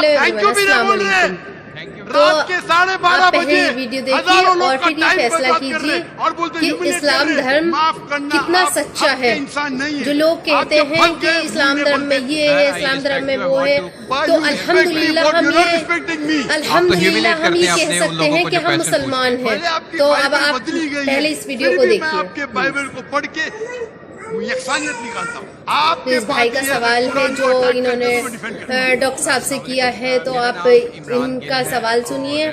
Thank you भी नहीं बोल रहे। तो रात के 12:30 आप पहले बजे ये वीडियो देखिए हजारों लोग और का फिर ये टाइम फैसला बर्बाद कर रहे कीजिए हैं और बोलते कि humiliate कर इस्लाम रहे हैं। धर्म माफ करना, कितना आप सच्चा हक के है। इंसान नहीं है। जो लोग कहते आप जब हैं फंस कि गए, इस्लाम भूलने धर्म में बोलते ये है, इस्लाम धर्म में वो है, तो अल्हम्दुलिल्लाह हम ये अल्हम्दुलिल्लाह हम ये कह सकते हैं कि हम मुसलमान हैं। भले आपकी तो अब बाइबल आप बदली गई पहले है, इस वीडियो फिर को भी मैं आपके देखिए। बाइबल को पढ़ के यकसानियत निकालता हूँ। तो आपके इस भाई का पास ये सवाल है कुरान जो को अटैक इन्होंने करके उसको डिफेंड करते हैं। डॉक्टर साहब से किया है, तो आप इनका सवाल सुनिए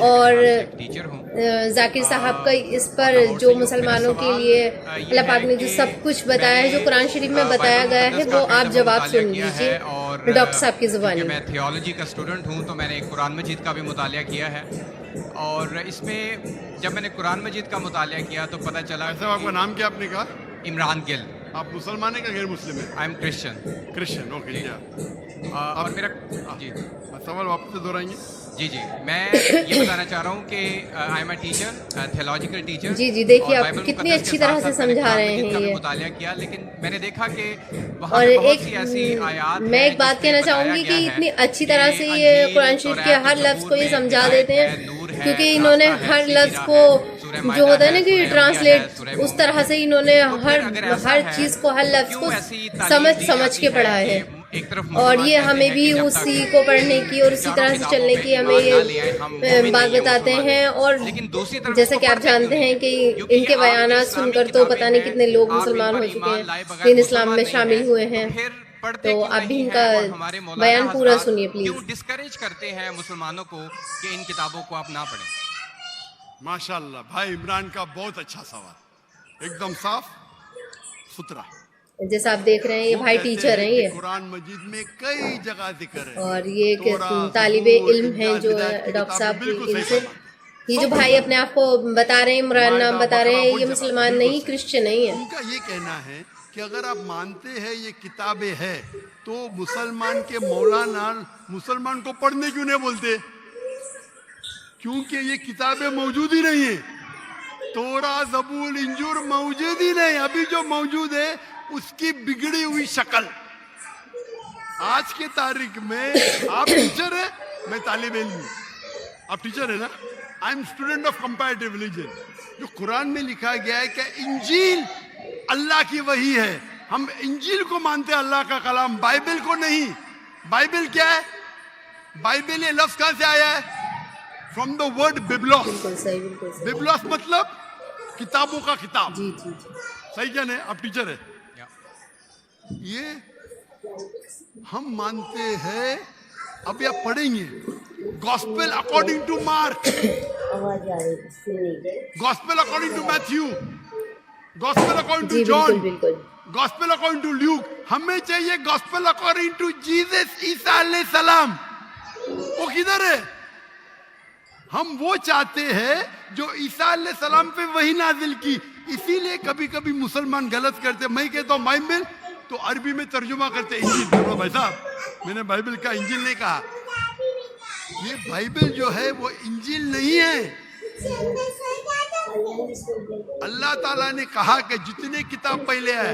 और जाकिर साहब का इस पर जो मुसलमानों के लिए अल्लाह पाक ने जो सब कुछ बताया है, जो कुरान शरीफ में बताया गया है, वो आप जवाब सुन लीजिए डॉक्टर साहब की जुबानी में। मैं थियोलॉजी का स्टूडेंट हूँ, तो मैंने कुरान मजीद का भी मुतालिया किया है और इसमें जब मैंने कुरान मजीद का मुतालिया किया तो पता चला। साहब आपका नाम क्या आपने कहा? इमरान गिल। आप मुसलमान हैं क्या गैर मुस्लिम हैं? I am Christian. Christian, okay. क्या और मेरा जी सवाल वापस से दोहराएंगे? जी जी मैं ये बताना चाह रहा हूँ कि I am a teacher, theological teacher. जी जी देखिए आप कितनी अच्छी तरह से समझा रहे हैं ये। मुतालिया किया, लेकिन मैंने देखा कि और मैं एक बात कहना चाहूंगी कि इतनी अच्छी तरह से ये कुरान शरीफ के हर लफ्ज को ये समझा देते हैं, क्योंकि इन्होंने हर लफ्ज को जो होता है ना कि ट्रांसलेट, उस तरह से इन्होंने हर चीज को, हर लफ्ज को समझ के पढ़ा है। और ये हमें भी उसी को पढ़ने की और उसी तरह से चलने की हमें ये बात बताते हैं। और जैसे कि आप जानते हैं कि इनके बयानात सुनकर तो पता नहीं कितने लोग मुसलमान हो चुके हैं, दीन इस्लाम में शामिल हुए हैं। तो आप भी इनका बयान पूरा सुनिए प्लीज। क्यों डिस्करेज करते हैं मुसलमानों को कि इन किताबों को आप ना पढ़ें? माशाल्लाह, भाई इमरान का बहुत अच्छा सवाल, एकदम साफ सुथरा। जैसा आप देख रहे हैं ये भाई टीचर हैं ये, कुरान मजीद में कई जगह जिक्र है और ये तालिबे इल्म हैं जो डॉक्टर साहब इनसे, ये जो भाई अपने आप को बता रहे हैं, इमरान नाम बता रहे हैं, ये मुसलमान नहीं, क्रिश्चियन नहीं है। उनका ये कहना है कि अगर आप मानते हैं ये किताबें है तो मुसलमान के मौलाना मुसलमान को पढ़ने क्यों नहीं बोलते? क्योंकि ये किताबें मौजूद ही नहीं है। तोरा ज़बूर इंजूर मौजूद ही नहीं। अभी जो मौजूद है उसकी बिगड़ी हुई शक्ल। आज के तारीख में आप टीचर है, मैं तालिब इल्म हूं। आप टीचर है ना? I am student of comparative religion. जो कुरान में लिखा गया है कि इंजील अल्लाह की वही है, हम इंजील को मानते हैं, अल्लाह का कलाम, बाइबल को नहीं। बाइबल क्या है? बाइबल ये लफ्ज कहां से आया है? From the word biblos. Biblos मतलब किताबों का किताब। जी जी जी सही क्या नहीं? आप टीचर है। ये हम मानते हैं। अब आप पढ़ेंगे gospel according to Mark, gospel according to Matthew, gospel according to John, gospel according to Luke. हमें चाहिए गॉस्पेल अकॉर्डिंग टू जीसस ईसा अलैहि सलाम। वो किधर है? हम वो चाहते हैं जो ईसा अलैहि सलाम पे वही नाजिल की। इसीलिए कभी कभी मुसलमान गलत करते। मैं कहता हूँ बाइबल, तो अरबी में तर्जुमा करते इंजील। भाई साहब, मैंने बाइबल का इंजील नहीं कहा। ये बाइबल जो है वो इंजील नहीं है। अल्लाह ताला ने कहा कि जितने किताब पहले है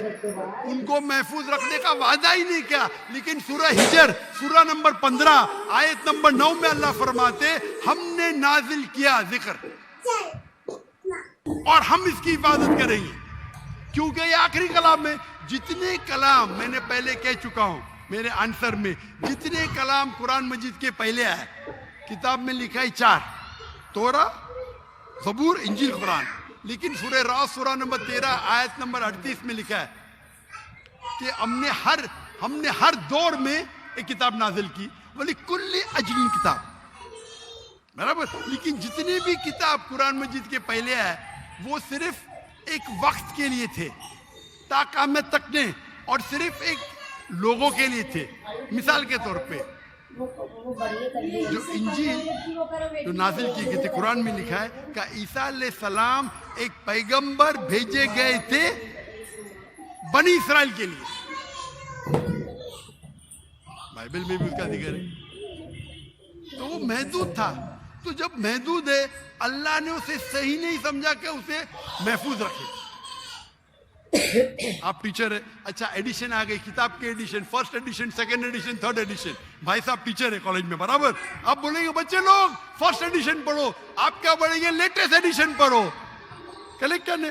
उनको महफूज रखने का वादा ही नहीं किया। लेकिन सूरह हिजर सूरह नंबर 15 आयत नंबर 9 में अल्लाह फरमाते हमने नाजिल किया जिक्र और हम इसकी हिफाजत करेंगे, क्योंकि ये आखिरी कलाम में जितने कलाम मैंने पहले कह चुका हूं मेरे आंसर में, जितने कलाम कुरान मजीद के पहले आए किताब में लिखा है 4, तोरा, ज़बूर, इंजील, कुरान। लेकिन सूरह रात सूरह नंबर 13 आयत नंबर 38 में लिखा है कि हमने हर दौर में एक किताब नाजिल की, बोली कुल्ली अजलीन किताब, बराबर। लेकिन जितने भी किताब कुरान मजीद के पहले आए वो सिर्फ एक वक्त के लिए थे, ताक़यामत तक ने, और सिर्फ एक लोगों के लिए थे। मिसाल के तौर पे जो इंजील जो नाजिल की गई थी, कुरान में लिखा है कि ईसा अलैहि सलाम एक पैगंबर भेजे गए थे बनी इस्राइल के लिए। बाइबल में भी उसका जिक्र है। तो वो महदूद था। तो जब महदूद है, अल्लाह ने उसे सही नहीं समझा कि उसे महफूज रखे। आप टीचर है, अच्छा एडिशन आ गई, किताब के edition, first edition, second edition, third edition. भाई साहब टीचर है कॉलेज में, बराबर। आप बोलेंगे बच्चे लोग फर्स्ट एडिशन पढ़ो, आप क्या बोलेंगे लेटेस्ट एडिशन पढ़ो। कलेक्ट करने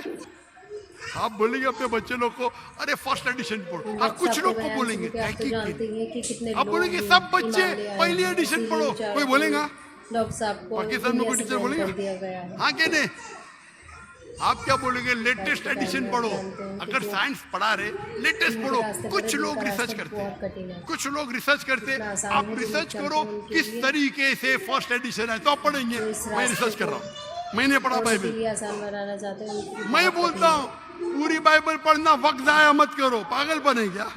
आप बोलेंगे अपने बच्चे लोग को अरे फर्स्ट एडिशन पढ़ो। हाँ कुछ लोग को बोलेंगे, आप बोलेंगे सब बच्चे पहली एडिशन पढ़ो, कोई बोलेगा? डॉक्टर साहब को पाकिस्तान में कोई टीचर बोलेगा? हाँ के नहीं? आप क्या बोलेंगे लेटेस्ट एडिशन पढ़ो। अगर साइंस पढ़ा रहे लेटेस्ट पढ़ो। कुछ लोग रिसर्च करते, कुछ लोग रिसर्च करते। आप रिसर्च करो किस तरीके से फर्स्ट एडिशन है तो आप पढ़ेंगे। मैं रिसर्च कर रहा हूँ, मैंने पढ़ा बाइबल। मैं बोलता हूँ पूरी बाइबल पढ़ना वक्त जाया मत करो, पागलपन है क्या?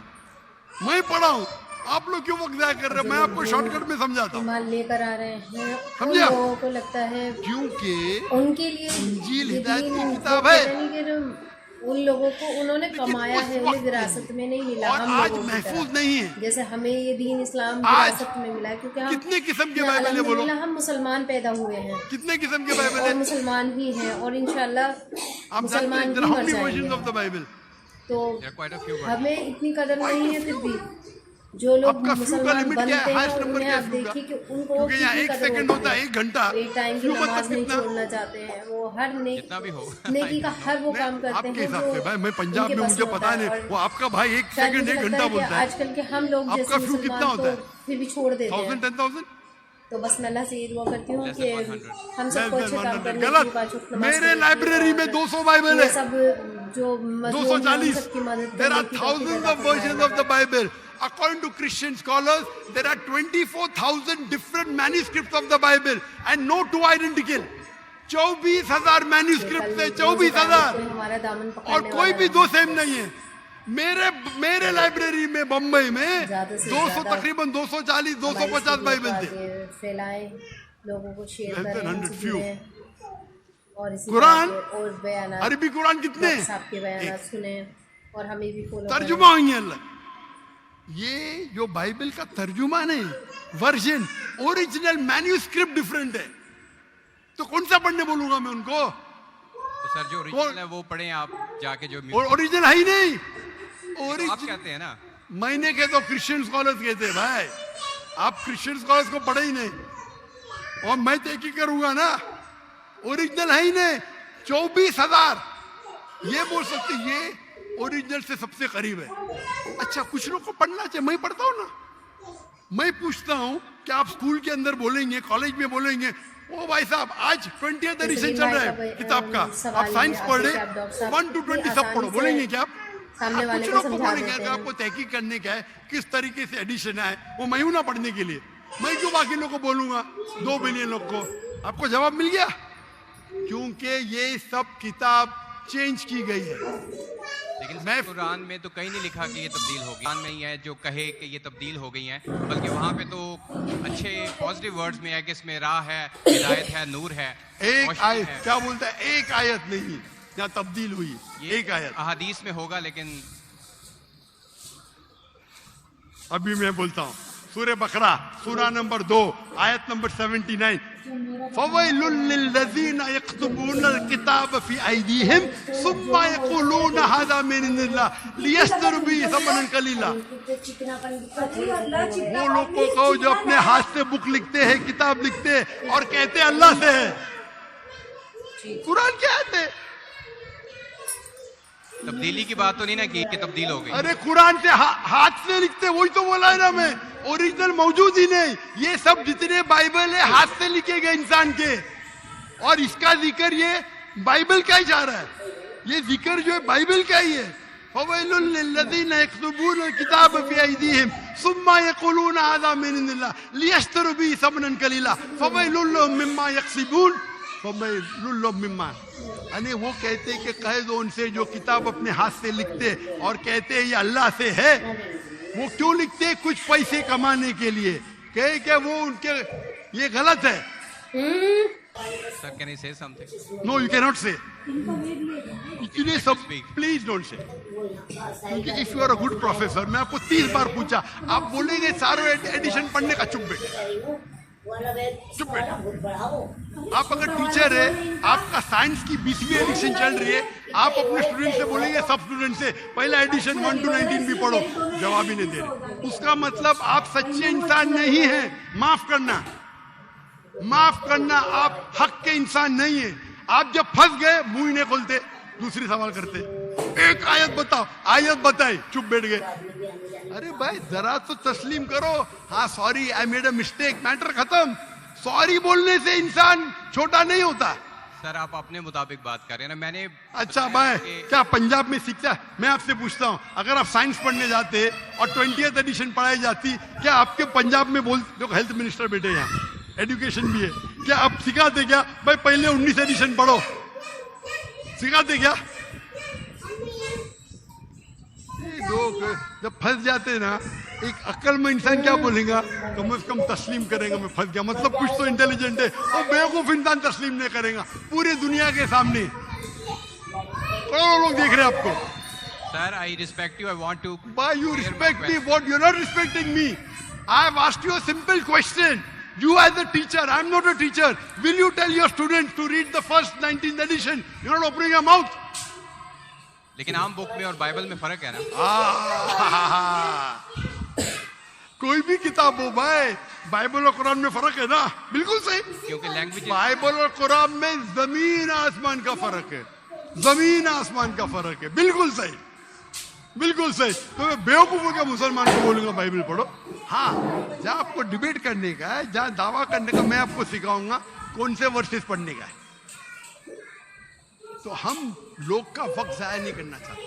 मैं पढ़ा हूँ, आप लोग क्यों वक्त जाया कर रहे हैं? मैं आपको शॉर्टकट में समझाता हूँ। लेकर आ रहे हैं, समझे? लोगों को लगता है क्योंकि उनके लिए इंजील हिदायत की किताब है। उन लोगों को उन्होंने कमाया है, उन्हें विरासत में नहीं मिला। और हम आज लोगों की महफूज तरह। नहीं है। जैसे हमें ये दीन इस्लाम आज विरासत में मिला है, क्योंकि हम कितने किस्म के बाइबल है बोलो? अल्हम्दुलिल्लाह हम मुसलमान पैदा हुए हैं, कितने किस्म के बाइबल और है? मुसलमान ही हैं, और इंशाल्लाह आप जानते मुसलमान हैं ही there are how मर many जाएंगे। versions of the Bible? तो There are quite a few हमें इतनी कदर नहीं है, फिर भी जो लोग आपका फ्लू का मुसलमान लिमिट क्या बनते है? हैं हाईएस्ट नंबर उन्हें क्या आप है फ्लू का? देखिए कि उनको क्योंकि यहाँ कितनी एक कदर सेकंड होती होता है, है। 1 घंटा। एक टाइम की फ्लू मतलब नमाज नहीं कितना? छोड़ना चाहते हैं, वो हर जितना भी हो। नेकी का हर वो काम करते आपके हैं हिसाब से जो भाई, मैं पंजाब उनके में बस मुझे होता पता है। नहीं, और वो आपका भाई 1 शायद सेकंड मुझे 1 लगता घंटा है कि बोलता है। आजकल के हम लोग आपका जैसे फ्लू कितना मुसलमान होता है? तो फिर भी छोड़ देते 1000 हैं। 10,000 तो बस मैं अल्लाह से ये दुआ करती हूँ Less कि than 100. हम सबको अच्छे काम करने की, गलत। 5 वक्त नमाज मेरे पढ़ने की, लाइब्रेरी में और 200 बाइबल ये है, सब जो मजलूम हैं, उन 240। सबकी मदद There करने are की thousands of versions of the Bible. According to Christian scholars, there are 24,000 different manuscripts of the Bible and no two identical. 24,000 manuscript है, 24,000, हमारा दामन और पकड़ने कोई वाला भी नहीं। 2 सेम नहीं है। मेरे लाइब्रेरी में बम्बई में ज़्यादा से 200 ज़्यादा तकरीबन 240 250 बाइबल थे। फैलाएं, लोगों को शेयर Less than करें, 100 उनसे few. जुड़ें, और इसी कुरान, तरह के और बयानात, अरबी कुरान कितने डॉक्टर साहब के बयानात सुने और हमें भी फॉलो करें। तर्जुमा हुई है अल्लाह। ये जो बाइबल का तर्जुमा नहीं, वर्जन, ओरिजिनल मैन्यूस्क्रिप्ट डिफरेंट है, तो कौन सा पढ़ने बोलूंगा मैं उनको? तो सर जो ओरिजिनल है वो पढ़ें आप जाके, जो और ओरिजिनल है ही नहीं। आप ओरिजिनल कहते हैं ना, मैंने कहे तो क्रिश्चियन स्कॉलर्स कहते हैं भाई, आप क्रिश्चियन स्कॉलर्स को पढ़े ही नहीं, और मैं तहकीक करूंगा ना, ओरिजिनल है ही नहीं। 24,000 ये बोल सकते ये ओरिजिनल से सबसे करीब है। अच्छा कुछ लोग को पढ़ना चाहिए, मैं पढ़ता हूँ ना। मैं पूछता हूँ कि आप स्कूल के अंदर बोलेंगे, कॉलेज में बोलेंगे, ओ भाई साहब आज 20th एडिशन चल रहा है किताब का, आप साइंस पढ़ रहे 1 to 20 सब पढ़ो, बोलेंगे क्या आप? सामने वाले कुछ को लोग को समझा बोलेंगे देते कि हैं। आपको तहकीक करने का है किस तरीके से एडिशन है, वो मैं हूं ना पढ़ने के लिए, मैं क्यों बाकी लोग को बोलूंगा, 2 बिलियन लोग को? आपको जवाब मिल गया, क्योंकि ये सब किताब चेंज की गई है। लेकिन मैं कुरान में तो कहीं नहीं लिखा कि ये तब्दील हो गई। कुरान में ही है जो कहे कि ये तब्दील हो गई हैं, बल्कि वहाँ पे तो अच्छे पॉजिटिव वर्ड्स में है कि इसमें राह है, हिदायत है, नूर है, एक रोशनी आयत, है। क्या बोलता है, एक आयत नहीं यहाँ तब्दील हुई, ये एक आयत। अहादीस में होगा, लेकिन अभी मैं बोलता हूँ सूरह बकरा सूरा नंबर 2 आयत नंबर 79, फवैलुल लिल्लज़ीना यक्तुबूनल किताब फी अयदीहिम सुम्मा यक़ूलून हाज़ा मिन इंदिल्लाह लियश्तरू बिही समनन कलीला। वो लोग को कहो जो अपने हाथ से बुक लिखते हैं, किताब लिखते हैं और कहते हैं अल्लाह से है। कुरान क्या है? तब्दीली की बात तो नहीं ना कि तब्दील हो गई। अरे कुरान से हाथ से लिखते, वही तो बोला है ना मैं, ओरिजिनल मौजूद ही नहीं। ये सब जितने बाइबल है हाथ से लिखे गए इंसान के, और इसका जिक्र ये बाइबल का ही जा रहा है, ये जिक्र जो है बाइबल का ही है। फवैलुल लिल्लज़ीना यक्तुबूनल किताब फी अयदीहिम सुम्मा यक़ूलून हाज़ा मिन इंदिल्लाह लियश्तरू बिही समनन कलीला फवैलुल लहुम मिम्मा यक्सिबून फवैलुल लहुम मिम्मा, यानी वो कहते कि कह दो उनसे जो किताब अपने हाथ से लिखते और कहते ये अल्लाह से है, वो क्यों लिखते? कुछ पैसे कमाने के लिए। कहे क्या वो उनके, ये गलत है। Sir can I say something? No you can not say, इतने सब प्लीज डोंट से, क्योंकि if you are a good professor, मैं आपको 30 बार पूछा, आप बोलेंगे सारे एडिशन पढ़ने का, चुप बैठे, चुप बैठो। आप अगर टीचर है, आपका साइंस की 20वीं एडिशन चल रही है, आप अपने स्टूडेंट से बोलेंगे, सब स्टूडेंट से पहला एडिशन 1 to 19 भी पढ़ो, जवाब ही नहीं दे रहे। उसका मतलब आप सच्चे इंसान नहीं हैं। माफ करना, आप हक के इंसान नहीं है। आप जब फंस गए मुंह ही नहीं खोलते, दूसरी सवाल करते, एक आयत बताओ, आयत बताए, चुप बैठ गए। अरे भाई जरा तो तस्लीम करो, हाँ sorry I made a mistake, matter खत्म। सॉरी बोलने से इंसान छोटा नहीं होता। सर आप अपने मुताबिक बात कर रहे हैं ना, मैंने अच्छा भाई क्या पंजाब में शिक्षा, मैं आपसे पूछता हूँ, अगर आप साइंस पढ़ने जाते और 20th एडिशन पढ़ाई जाती, क्या आपके पंजाब में जो हेल्थ मिनिस्टर बैठे यहाँ, एजुकेशन भी है, क्या आप सिखाते क्या भाई पहले 19 एडिशन पढ़ो, सिखाते क्या? लोग जब फंस जाते ना, एक अक्लमंद इंसान क्या बोलेगा, कम से कम तस्लीम करेगा मैं फंस गया, मतलब कुछ तो इंटेलिजेंट है। और बेवकूफ इंसान तस्लीम नहीं करेगा पूरी दुनिया के सामने, करोड़ों लोग देख रहे हैं आपको। Sir I respect you, I want to by you respect me, what you are not respecting me. I have asked you a simple question, you as a teacher, I am not a teacher, will you tell your students to read the first 19th edition? You are not opening your mouth. लेकिन आम book में और Bible में फर्क है ना। कोई भी किताब हो भाई, बाइबल और कुरान में फर्क है ना, बिल्कुल सही। क्योंकि लैंग्वेज, बाइबल और कुरान में जमीन आसमान का फर्क है, जमीन आसमान का फर्क है, बिल्कुल सही, बिल्कुल सही। तो मैं बेवकूफों के मुसलमान को बोलूंगा बाइबल पढ़ो। हाँ, जहाँ आपको डिबेट करने का है, जहाँ दावा करने का, मैं आपको सिखाऊंगा कौन से वर्सेस पढ़ने का है। तो हम लोग का वक्त जाया नहीं करना चाहते।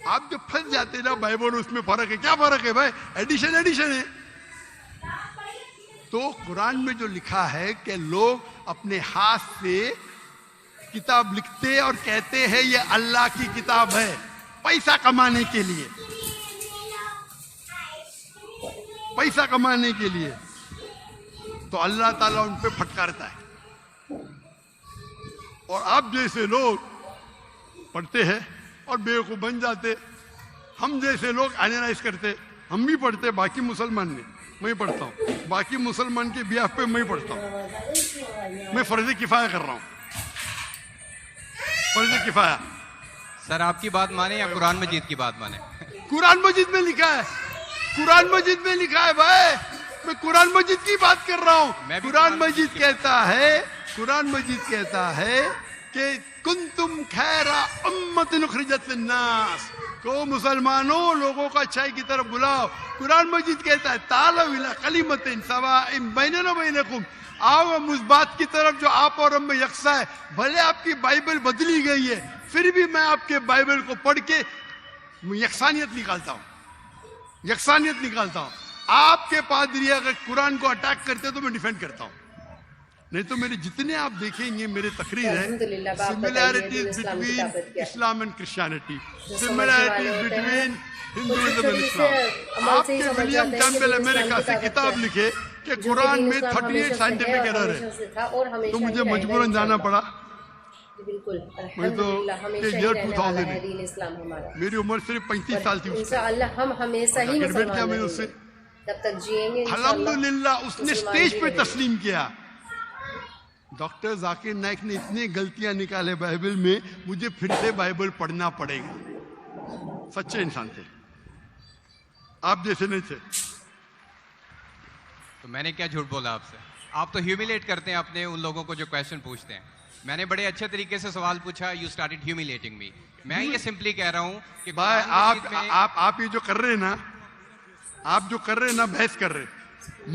आप जब फंस जाते ना बाइबल, उसमें फर्क है, क्या फर्क है भाई, एडिशन एडिशन है। तो कुरान में जो लिखा है कि लोग अपने हाथ से किताब लिखते और कहते हैं ये अल्लाह की किताब है, पैसा कमाने के लिए, पैसा कमाने के लिए, तो अल्लाह ताला उन पे फटकारता है। और आप जैसे लोग पढ़ते हैं और बेवकूफ बन जाते, हम जैसे लोग एनालाइज करते, हम भी पढ़ते, बाकी मुसलमान नहीं, मैं पढ़ता हूँ, बाकी मुसलमान के बिहाफ पे मैं पढ़ता हूँ, मैं फर्ज किफाया कर रहा हूँ, फर्ज किफाया। सर आपकी बात माने या कुरान मजीद की बात माने? कुरान मजीद में लिखा है, कुरान मजीद में लिखा है भाई, मैं कुरान मजीद की बात कर रहा हूँ। कुरान मजीद कहता है, कुरान मजीद कहता है कि कुंतुम खैरा उम्मतिन उखरिजत लिन्नास, को मुसलमानों लोगों को अच्छाई की तरफ बुलाओ। कुरान मजीद कहता है तालू इला कलिमतिन सवाइन बैनना व बैनकुम, आओ हम उस बात की तरफ जो आप और हम में यकसा है। भले आपकी बाइबल बदली गई है, फिर भी मैं आपके बाइबल को पढ़ के यकसानियत निकालता हूँ, यकसानियत निकालता हूँ। आपके पादरी अगर कुरान को अटैक करते तो मैं डिफेंड करता हूँ, नहीं तो मेरे जितने आप देखेंगे मेरे तकरीर है, similarities between Islam and Christianity, similarities between Hinduism and Islam. आपके विलियम कैम्पबेल अमेरिका से किताब लिखे कि कुरान में 38 साइंटिफिक एरर है, तो मुझे मजबूरन जाना पड़ा। मैं तो ईयर 2000 है, मेरी उम्र सिर्फ 35 साल थी उससे, हम हमेशा ही मैंने उससे तब तक जिएंगे। अल्हम्दुलिल्लाह उसने स्टेज पे तस्लीम किया। डॉक्टर जाकिर नाइक ने इतनी गलतियां निकाले बाइबल में, मुझे फिर से बाइबल पढ़ना पड़ेगा। सच्चे इंसान थे, आप जैसे नहीं थे। तो मैंने क्या झूठ बोला आपसे? आप तो ह्यूमिलेट करते हैं अपने उन लोगों को जो क्वेश्चन पूछते हैं। मैंने बड़े अच्छे तरीके से सवाल पूछा, यू स्टार्टेड ह्यूमिलेटिंग मी। मैं ये सिंपली कह रहा हूँ कि भाई आप ये जो कर रहे हैं ना, आप जो कर रहे हैं ना, बहस कर रहे हैं,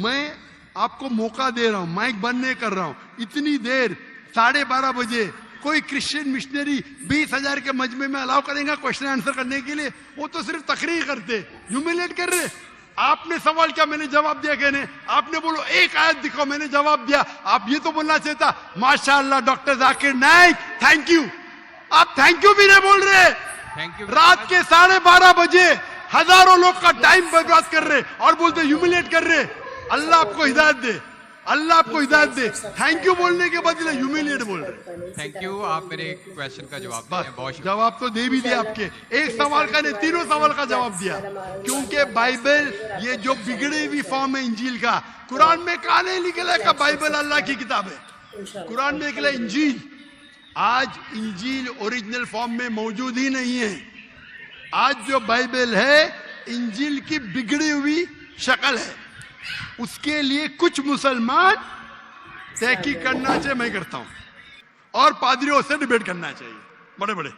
मैं आपको मौका दे रहा हूं, माइक बंद नहीं कर रहा हूं। इतनी देर 12:30 बजे कोई क्रिश्चियन मिशनरी 20,000 के मजमे में अलाउ करेगा क्वेश्चन आंसर करने के लिए? वो तो सिर्फ तकरीर करते, ह्यूमिलेट कर रहे। आपने सवाल किया, मैंने जवाब दिया। कहने आपने बोलो एक आयत दिखाओ, मैंने जवाब दिया। आप ये तो बोलना चाहता माशाअल्लाह doctor Zakir Naik thank you, आप थैंक यू भी नहीं बोल रहे। Thank you. रात के 12:30 बजे हजारों लोग का टाइम बर्बाद कर रहे और बोलते ह्यूमिलेट कर रहे। अल्लाह आपको हिदायत दे, अल्लाह आपको हिदायत दे। थैंक यू बोलने के बदले ह्यूमिलिएट बोल रहे। थैंक यू, आप मेरे क्वेश्चन का जवाब दिए हैं, बहुत शुक्रिया। जवाब तो दे भी दिया आपके, एक सवाल का नहीं तीनों सवाल का जवाब दिया। क्योंकि बाइबल ये जो बिगड़ी हुई फॉर्म है इंजील का, कुरान में कहा नहीं निकला का बाइबल अल्लाह की किताब है। कुरान में निकला इंजील। आज इंजील ओरिजिनल फॉर्म में मौजूद ही नहीं है। आज जो बाइबल है इंजील की बिगड़ी हुई शक्ल है। उसके लिए कुछ मुसलमान तहकीक करना चाहिए, मैं करता हूं, और पादरियों से डिबेट करना चाहिए बड़े बड़े।